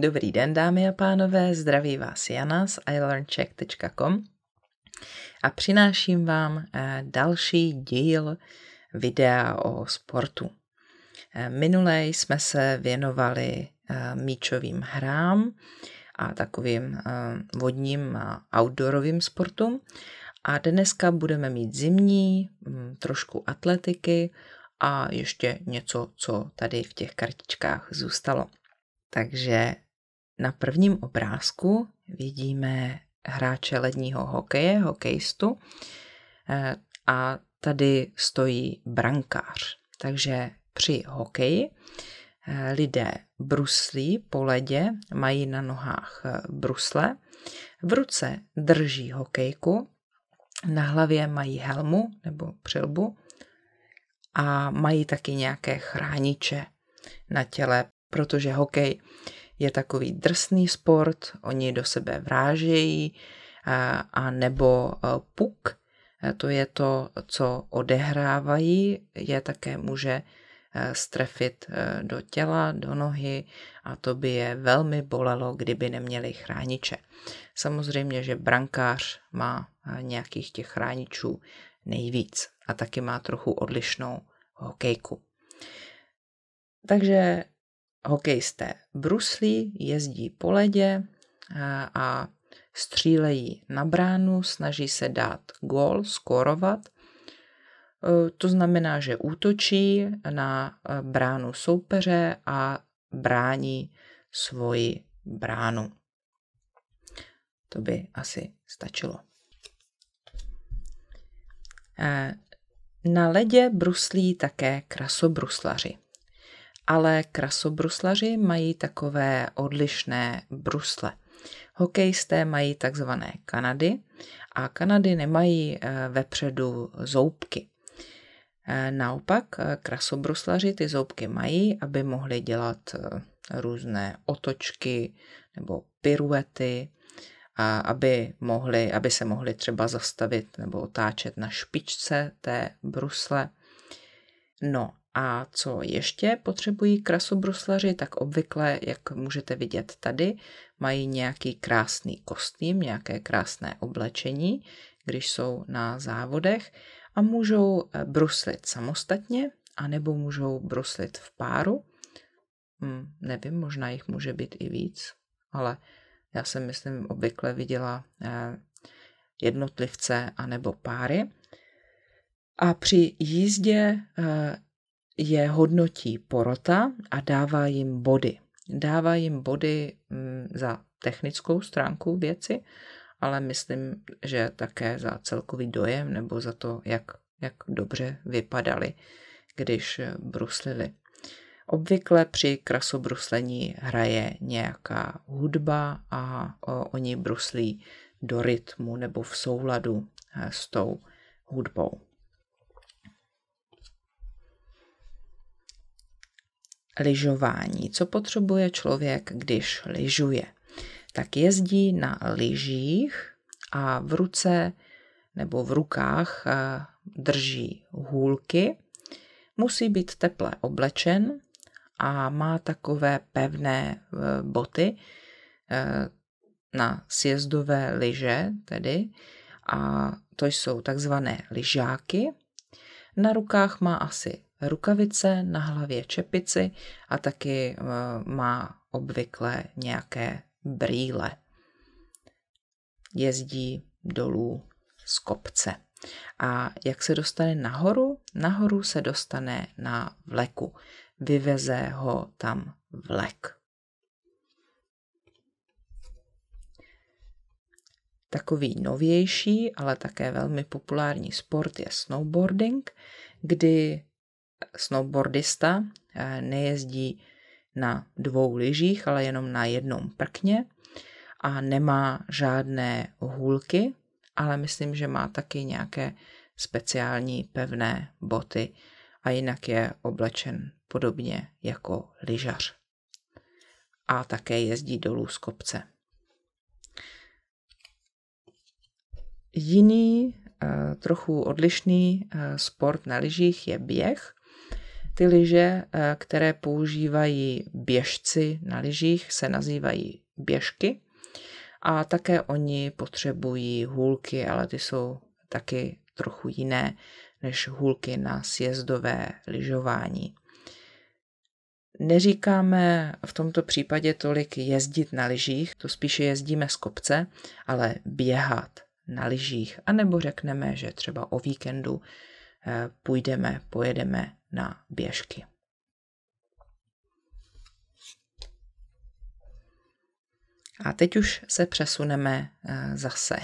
Dobrý den, dámy a pánové, zdraví vás Jana z ilearnczech.com a přináším vám další díl videa o sportu. Minule jsme se věnovali míčovým hrám a takovým vodním a outdoorovým sportům a dneska budeme mít zimní, trošku atletiky a ještě něco, co tady v těch kartičkách zůstalo. Takže na prvním obrázku vidíme hráče ledního hokeje, hokejistu, a tady stojí brankář. Takže při hokeji lidé bruslí po ledě, mají na nohách brusle, v ruce drží hokejku, na hlavě mají helmu nebo přilbu a mají taky nějaké chrániče na těle, protože hokej je takový drsný sport, oni do sebe vrážejí, a nebo puk, to je to, co odehrávají, je také může strefit do těla, do nohy a to by je velmi bolelo, kdyby neměli chrániče. Samozřejmě, že brankář má nějakých těch chráničů nejvíc a taky má trochu odlišnou hokejku. Takže hokejisté bruslí, jezdí po ledě a střílejí na bránu, snaží se dát gól, skórovat. To znamená, že útočí na bránu soupeře a brání svoji bránu. To by asi stačilo. Na ledě bruslí také krasobruslaři. Ale krasobruslaři mají takové odlišné brusle. Hokejisté mají takzvané kanady a kanady nemají vepředu zoubky. Naopak krasobruslaři ty zoubky mají, aby mohli dělat různé otočky nebo piruety, a aby se mohli třeba zastavit nebo otáčet na špičce té brusle. No a co ještě potřebují krasobruslaři, tak obvykle, jak můžete vidět tady, mají nějaký krásný kostým, nějaké krásné oblečení, když jsou na závodech a můžou bruslit samostatně, anebo můžou bruslit v páru. Nevím, možná jich může být i víc, ale já jsem, myslím, obvykle viděla jednotlivce anebo páry. A při jízdě je hodnotí porota a dává jim body. Dává jim body za technickou stránku věci, ale myslím, že také za celkový dojem nebo za to, jak dobře vypadali, když bruslili. Obvykle při krasobruslení hraje nějaká hudba a oni bruslí do rytmu nebo v souladu s tou hudbou. Lyžování. Co potřebuje člověk, když lyžuje? Tak jezdí na lyžích a v ruce nebo v rukách drží hůlky. Musí být teple oblečen a má takové pevné boty na sjezdové lyže tedy. A to jsou takzvané lyžáky. Na rukách má asi rukavice, na hlavě čepici a taky má obvykle nějaké brýle. Jezdí dolů z kopce. A jak se dostane nahoru? Nahoru se dostane na vleku. Vyveze ho tam vlek. Takový novější, ale také velmi populární sport je snowboarding, kdy snowboardista nejezdí na 2 lyžích, ale jenom na jednom prkně a nemá žádné hůlky, ale myslím, že má taky nějaké speciální pevné boty a jinak je oblečen podobně jako lyžař. A také jezdí dolů z kopce. Jiný, trochu odlišný sport na lyžích je běh. Ty lyže, které používají běžci na lyžích, se nazývají běžky a také oni potřebují hůlky, ale ty jsou taky trochu jiné než hůlky na sjezdové lyžování. Neříkáme v tomto případě tolik jezdit na lyžích, to spíše jezdíme z kopce, ale běhat na lyžích, anebo řekneme, že třeba o víkendu pojedeme na běžky. A teď už se přesuneme zase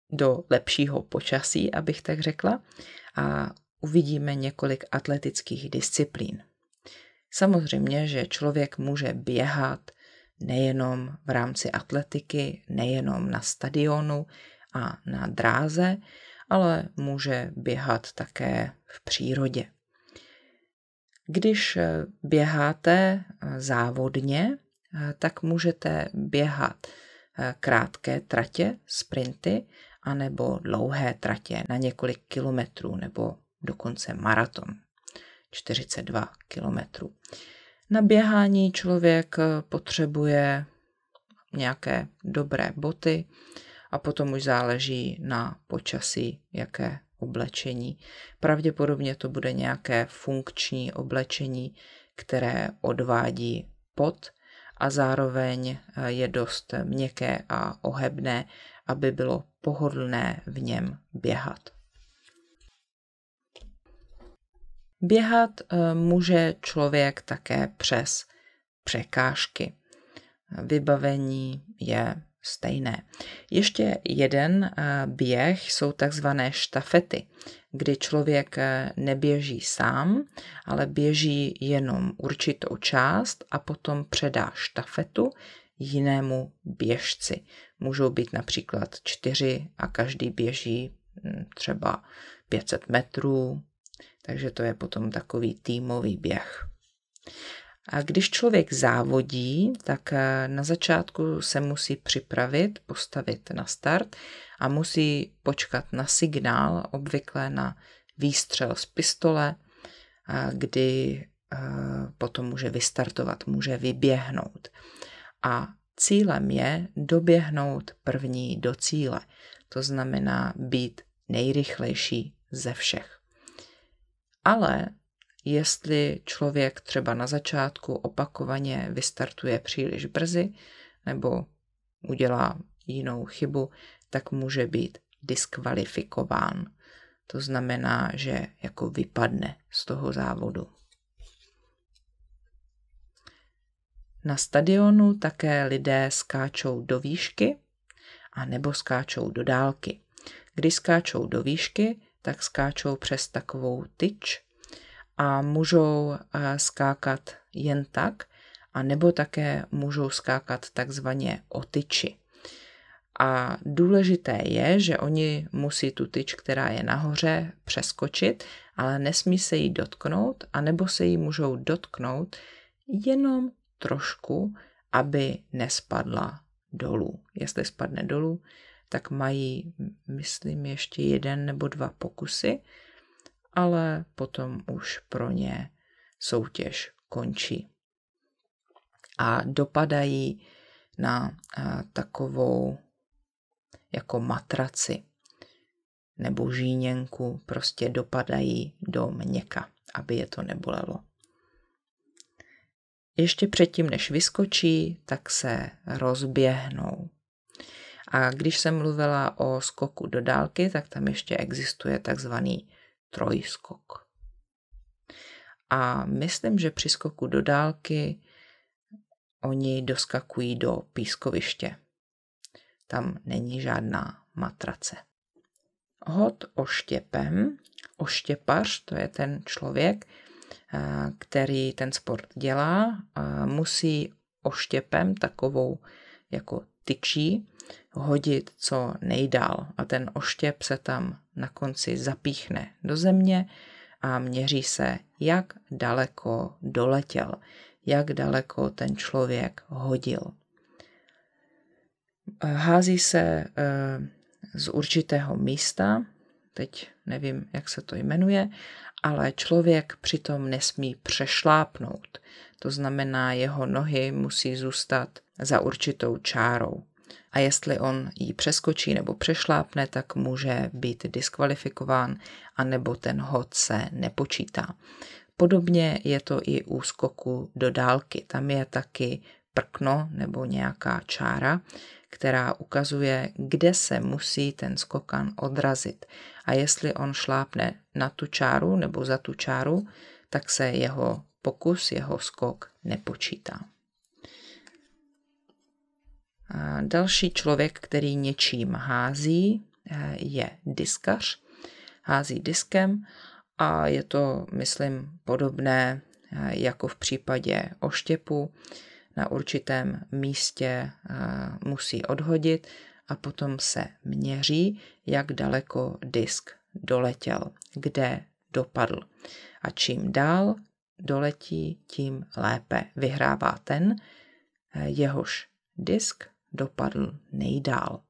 do lepšího počasí, abych tak řekla, a uvidíme několik atletických disciplín. Samozřejmě, že člověk může běhat nejenom v rámci atletiky, nejenom na stadionu a na dráze, ale může běhat také v přírodě. Když běháte závodně, tak můžete běhat krátké tratě, sprinty, anebo dlouhé tratě na několik kilometrů, nebo dokonce maraton, 42 kilometrů. Na běhání člověk potřebuje nějaké dobré boty a potom už záleží na počasí, jaké oblečení. Pravděpodobně to bude nějaké funkční oblečení, které odvádí pot a zároveň je dost měkké a ohebné, aby bylo pohodlné v něm běhat. Běhat může člověk také přes překážky. Vybavení je stejné. Ještě jeden běh jsou takzvané štafety, kdy člověk neběží sám, ale běží jenom určitou část a potom předá štafetu jinému běžci. Můžou být například 4 a každý běží třeba 500 metrů, takže to je potom takový týmový běh. A když člověk závodí, tak na začátku se musí připravit, postavit na start a musí počkat na signál, obvykle na výstřel z pistole, kdy potom může vystartovat, může vyběhnout. A cílem je doběhnout první do cíle. To znamená být nejrychlejší ze všech. Ale jestli člověk třeba na začátku opakovaně vystartuje příliš brzy nebo udělá jinou chybu, tak může být diskvalifikován. To znamená, že jako vypadne z toho závodu. Na stadionu také lidé skáčou do výšky a nebo skáčou do dálky. Když skáčou do výšky, tak skáčou přes takovou tyč a můžou skákat jen tak, a nebo také můžou skákat takzvaně o tyči. A důležité je, že oni musí tu tyč, která je nahoře, přeskočit, ale nesmí se jí dotknout, anebo se jí můžou dotknout jenom trošku, aby nespadla dolů. Jestli spadne dolů, tak mají, myslím, ještě 1 nebo 2 pokusy, ale potom už pro ně soutěž končí. A dopadají na takovou jako matraci nebo žíněnku, prostě dopadají do měka, aby je to nebolelo. Ještě předtím, než vyskočí, tak se rozběhnou. A když jsem mluvila o skoku do dálky, tak tam ještě existuje takzvaný trojskok. A myslím, že při skoku do dálky oni doskakují do pískoviště. Tam není žádná matrace. Hod oštěpem. Oštěpař, to je ten člověk, který ten sport dělá, musí oštěpem, takovou jako tyčí, hodit co nejdál. A ten oštěp se tam na konci zapíchne do země a měří se, jak daleko doletěl, jak daleko ten člověk hodil. Hází se z určitého místa, teď nevím, jak se to jmenuje, ale člověk přitom nesmí přešlápnout. To znamená, jeho nohy musí zůstat za určitou čárou. A jestli on ji přeskočí nebo přešlápne, tak může být diskvalifikován, anebo ten hod se nepočítá. Podobně je to i u skoku do dálky. Tam je taky prkno nebo nějaká čára, která ukazuje, kde se musí ten skokan odrazit. A jestli on šlápne na tu čáru nebo za tu čáru, tak se jeho pokus, jeho skok nepočítá. A další člověk, který něčím hází, je diskař. Hází diskem a je to, myslím, podobné jako v případě oštěpu. Na určitém místě musí odhodit a potom se měří, jak daleko disk doletěl, kde dopadl. A čím dál doletí, tím lépe vyhrává ten, jehož disk dopadl nejdál.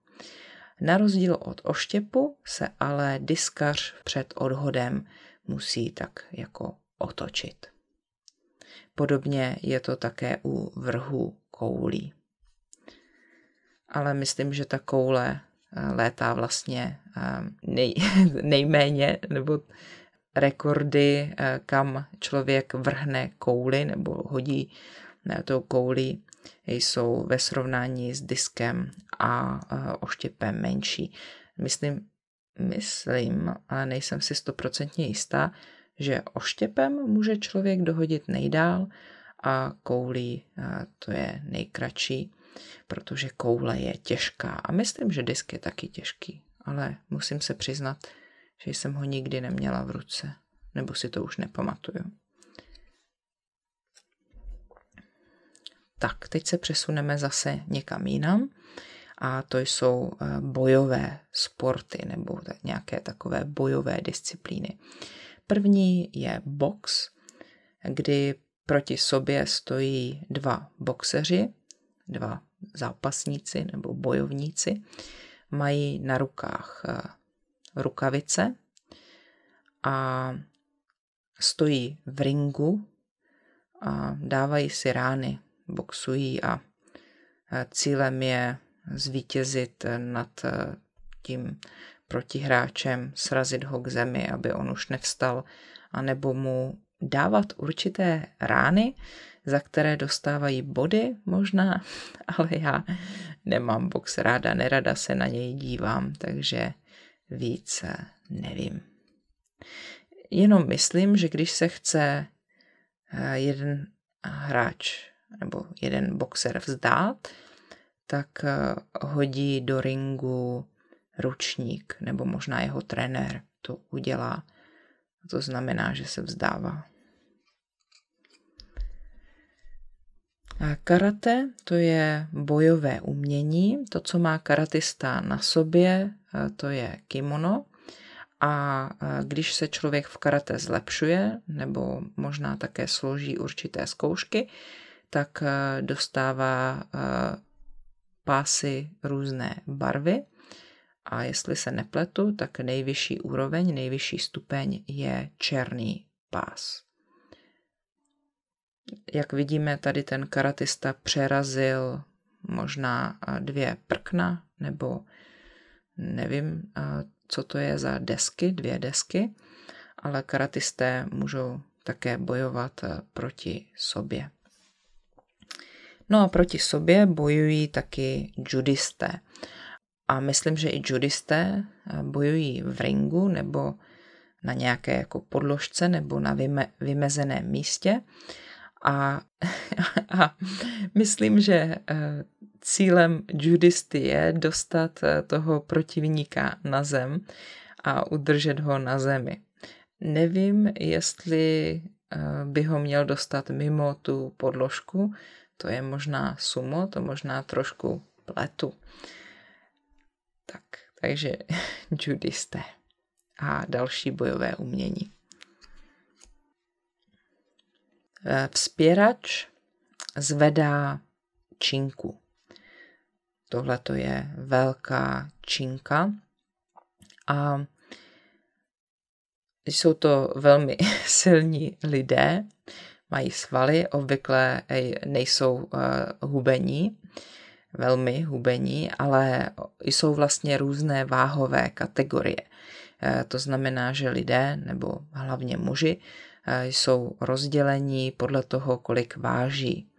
Na rozdíl od oštěpu se ale diskař před odhodem musí tak jako otočit. Podobně je to také u vrhu koulí. Ale myslím, že ta koule létá vlastně nejméně, nebo rekordy, kam člověk vrhne kouli nebo hodí tou koulí, jsou ve srovnání s diskem a oštěpem menší. Myslím, ale nejsem si 100% jistá, že oštěpem může člověk dohodit nejdál a koulí to je nejkratší, protože koule je těžká. A myslím, že disk je taky těžký, ale musím se přiznat, že jsem ho nikdy neměla v ruce, nebo si to už nepamatuju. Tak, teď se přesuneme zase někam jinam a to jsou bojové sporty nebo nějaké takové bojové disciplíny. První je box, kdy proti sobě stojí dva boxeři, dva zápasníci nebo bojovníci. Mají na rukách rukavice a stojí v ringu a dávají si rány, boxují a cílem je zvítězit nad tím protihráčem, srazit ho k zemi, aby on už nevstal, anebo mu dávat určité rány, za které dostávají body možná, ale já nemám box ráda, nerada se na něj dívám, takže víc nevím. Jenom myslím, že když se chce jeden hráč nebo jeden boxer vzdát, tak hodí do ringu ručník, nebo možná jeho trenér to udělá. To znamená, že se vzdává. A karate, to je bojové umění. To, co má karatista na sobě, to je kimono. A když se člověk v karate zlepšuje, nebo možná také složí určité zkoušky, tak dostává pásy různé barvy. A jestli se nepletu, tak nejvyšší úroveň, nejvyšší stupeň je černý pás. Jak vidíme, tady ten karatista přerazil možná 2 prkna, nebo nevím, co to je za desky, 2 desky, ale karatisté můžou také bojovat proti sobě. No a proti sobě bojují taky judisté. A myslím, že i judisté bojují v ringu nebo na nějaké jako podložce nebo na vymezeném místě. A myslím, že cílem judisty je dostat toho protivníka na zem a udržet ho na zemi. Nevím, jestli by ho měl dostat mimo tu podložku, to je možná sumo, to možná trošku pletu. Takže judisté a další bojové umění. Vzpěrač zvedá činku. Tohle to je velká činka a Jsou to velmi silní lidé, mají svaly, obvykle nejsou hubení, velmi hubení, ale jsou vlastně různé váhové kategorie. To znamená, že lidé, nebo hlavně muži, jsou rozdělení podle toho, kolik váží.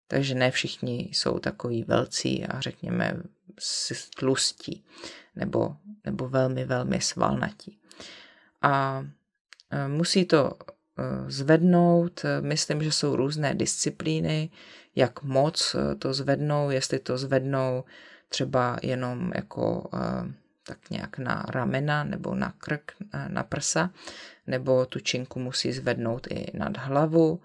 Takže ne všichni jsou takový velcí a řekněme tlustí nebo velmi, velmi svalnatí. A musí to zvednout, myslím, že jsou různé disciplíny, jak moc to zvednou, jestli to zvednou třeba jenom jako tak nějak na ramena nebo na krk, na prsa, nebo tu činku musí zvednout i nad hlavu.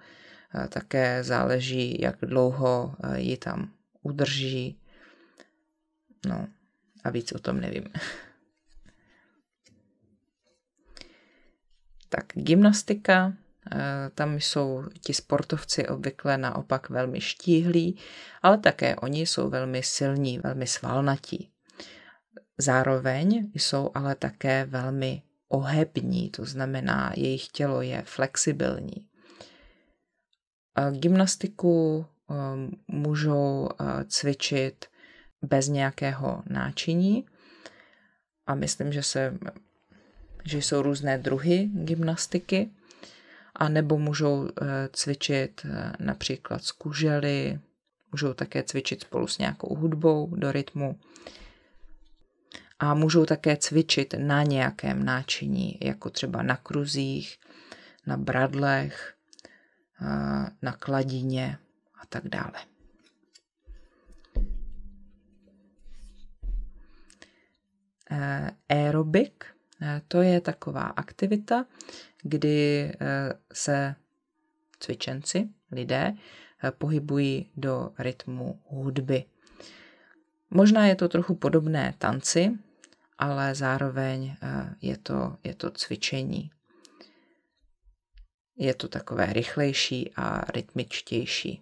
Také záleží, jak dlouho ji tam udrží. No a víc o tom nevím. Tak gymnastika, tam jsou ti sportovci obvykle naopak velmi štíhlí, ale také oni jsou velmi silní, velmi svalnatí. Zároveň jsou ale také velmi ohební, to znamená, jejich tělo je flexibilní. Gymnastiku můžou cvičit bez nějakého náčiní a myslím, že jsou různé druhy gymnastiky, a nebo můžou cvičit například z kužely, můžou také cvičit spolu s nějakou hudbou do rytmu a můžou také cvičit na nějakém náčiní, jako třeba na kruzích, na bradlech, na kladině a tak dále. Aerobik, to je taková aktivita, kdy se cvičenci, lidé, pohybují do rytmu hudby. Možná je to trochu podobné tanci, ale zároveň je to cvičení. Je to takové rychlejší a rytmičtější.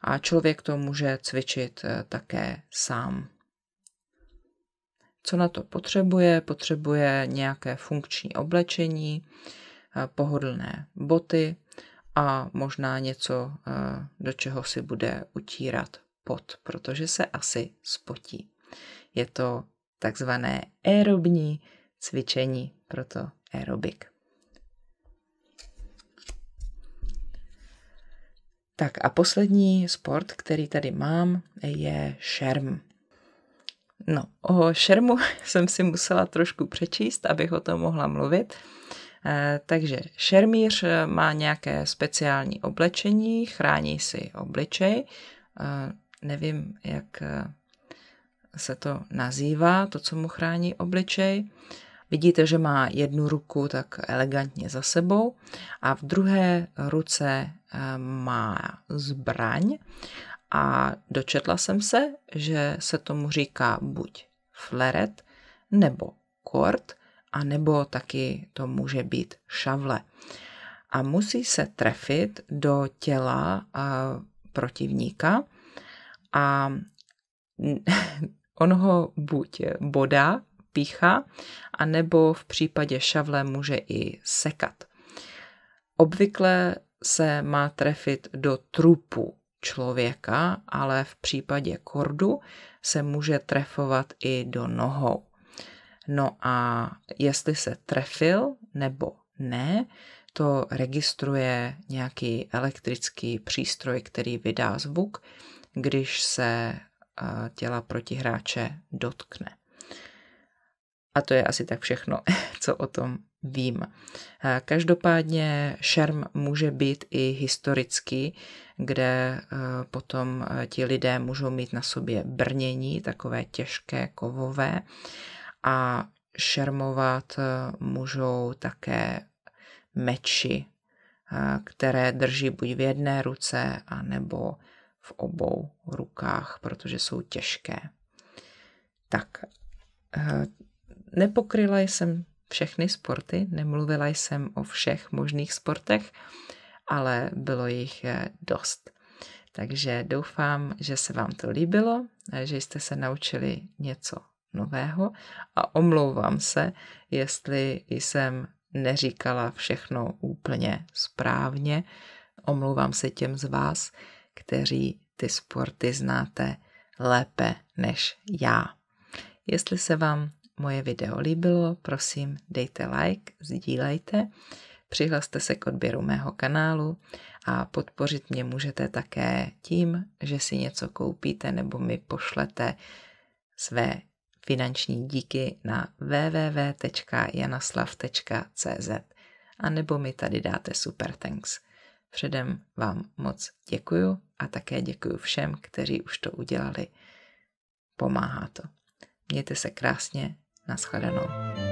A člověk to může cvičit také sám. Co na to potřebuje? Potřebuje nějaké funkční oblečení, pohodlné boty a možná něco, do čeho si bude utírat pot, protože se asi spotí. Je to takzvané aerobní cvičení, proto aerobik. Tak a poslední sport, který tady mám, je šerm. No, o šermu jsem si musela trošku přečíst, abych o tom mohla mluvit. Takže šermíř má nějaké speciální oblečení, chrání si obličej. Nevím, jak se to nazývá, to, co mu chrání obličej. Vidíte, že má jednu ruku tak elegantně za sebou a v druhé ruce má zbraň a dočetla jsem se, že se tomu říká buď fleret nebo kort, a nebo taky to může být šavle. A musí se trefit do těla protivníka a on ho buď bodá, píchá, a nebo v případě šavle může i sekat. Obvykle se má trefit do trupu člověka, ale v případě kordu se může trefovat i do nohou. No a jestli se trefil nebo ne, to registruje nějaký elektrický přístroj, který vydá zvuk, když se těla protihráče dotkne. A to je asi tak všechno, co o tom vím. Každopádně šerm může být i historický, kde potom ti lidé můžou mít na sobě brnění, takové těžké, kovové, a šermovat můžou také meči, které drží buď v jedné ruce, anebo v obou rukách, protože jsou těžké. Tak, nepokryla jsem všechny sporty, nemluvila jsem o všech možných sportech, ale bylo jich dost. Takže doufám, že se vám to líbilo, že jste se naučili něco nového a omlouvám se, jestli jsem neříkala všechno úplně správně. Omlouvám se těm z vás, kteří ty sporty znáte lépe než já. Jestli se vám moje video líbilo, prosím dejte like, sdílejte, přihlaste se k odběru mého kanálu a podpořit mě můžete také tím, že si něco koupíte nebo mi pošlete své finanční díky na www.janaslav.cz a nebo mi tady dáte super thanks. Předem vám moc děkuju a také děkuju všem, kteří už to udělali. Pomáhá to. Mějte se krásně, nashledanou.